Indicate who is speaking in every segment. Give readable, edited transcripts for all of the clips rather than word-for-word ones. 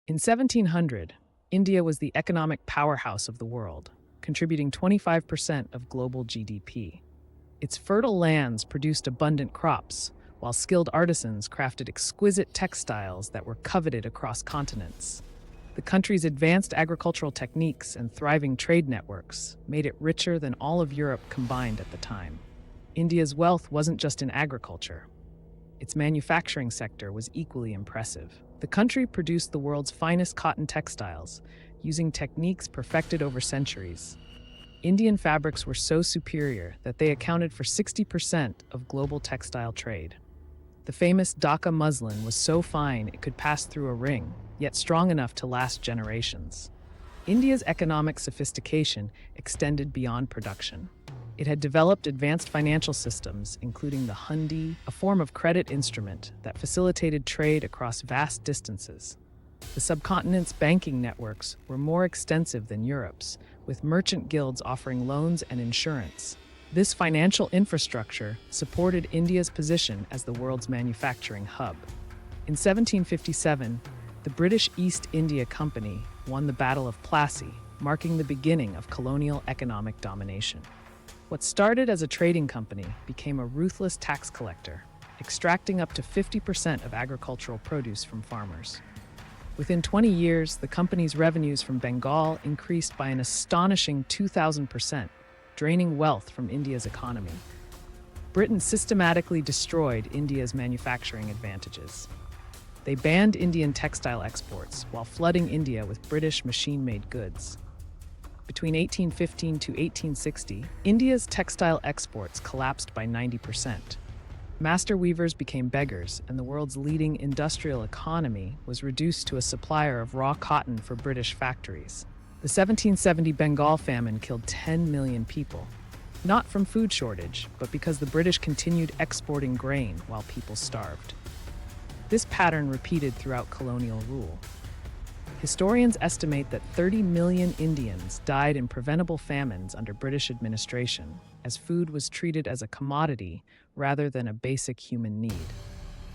Speaker 1: In 1700, India was the economic powerhouse of the world, contributing 25% of global GDP. Its fertile lands produced abundant crops, while skilled artisans crafted exquisite textiles that were coveted across continents. The country's advanced agricultural techniques and thriving trade networks made it richer than all of Europe combined at the time. India's wealth wasn't just in agriculture. Its manufacturing sector was equally impressive. The country produced the world's finest cotton textiles, using techniques perfected over centuries. Indian fabrics were so superior that they accounted for 60% of global textile trade. The famous Dhaka muslin was so fine it could pass through a ring, yet strong enough to last generations. India's economic sophistication extended beyond production. It had developed advanced financial systems, including the hundi, a form of credit instrument that facilitated trade across vast distances. The subcontinent's banking networks were more extensive than Europe's, with merchant guilds offering loans and insurance. This financial infrastructure supported India's position as the world's manufacturing hub. In 1757, the British East India Company won the Battle of Plassey, marking the beginning of colonial economic domination. What started as a trading company became a ruthless tax collector, extracting up to 50% of agricultural produce from farmers. Within 20 years, the company's revenues from Bengal increased by an astonishing 2,000%, draining wealth from India's economy. Britain systematically destroyed India's manufacturing advantages. They banned Indian textile exports while flooding India with British machine-made goods. Between 1815 to 1860, India's textile exports collapsed by 90%. Master weavers became beggars, and the world's leading industrial economy was reduced to a supplier of raw cotton for British factories. The 1770 Bengal famine killed 10 million people, not from food shortage, but because the British continued exporting grain while people starved. This pattern repeated throughout colonial rule. Historians estimate that 30 million Indians died in preventable famines under British administration, as food was treated as a commodity rather than a basic human need.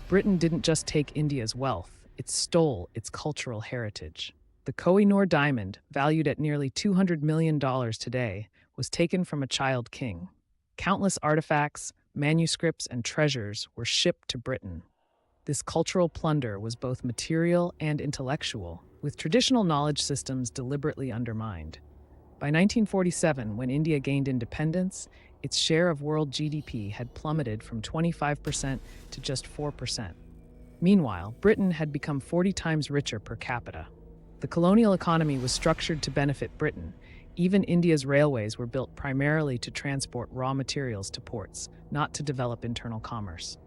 Speaker 1: Britain didn't just take India's wealth, it stole its cultural heritage. The Koh-i-Noor diamond, valued at nearly $200 million today, was taken from a child king. Countless artifacts, manuscripts, and treasures were shipped to Britain. This cultural plunder was both material and intellectual, with traditional knowledge systems deliberately undermined. By 1947, when India gained independence, its share of world GDP had plummeted from 25% to just 4%. Meanwhile, Britain had become 40 times richer per capita. The colonial economy was structured to benefit Britain. Even India's railways were built primarily to transport raw materials to ports, not to develop internal commerce.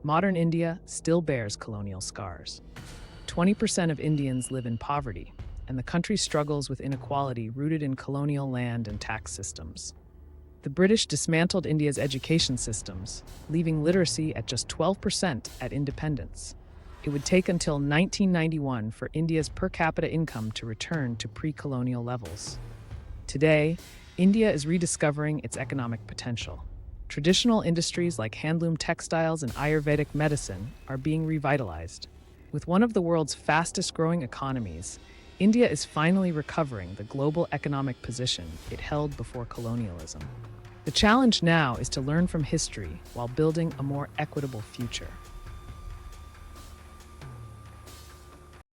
Speaker 1: Modern India still bears colonial scars. 20% of Indians live in poverty, and the country struggles with inequality rooted in colonial land and tax systems. The British dismantled India's education systems, leaving literacy at just 12% at independence. It would take until 1991 for India's per capita income to return to pre-colonial levels. Today, India is rediscovering its economic potential. Traditional industries like handloom textiles and Ayurvedic medicine are being revitalized. With one of the world's fastest-growing economies, India is finally recovering the global economic position it held before colonialism. The challenge now is to learn from history while building a more equitable future.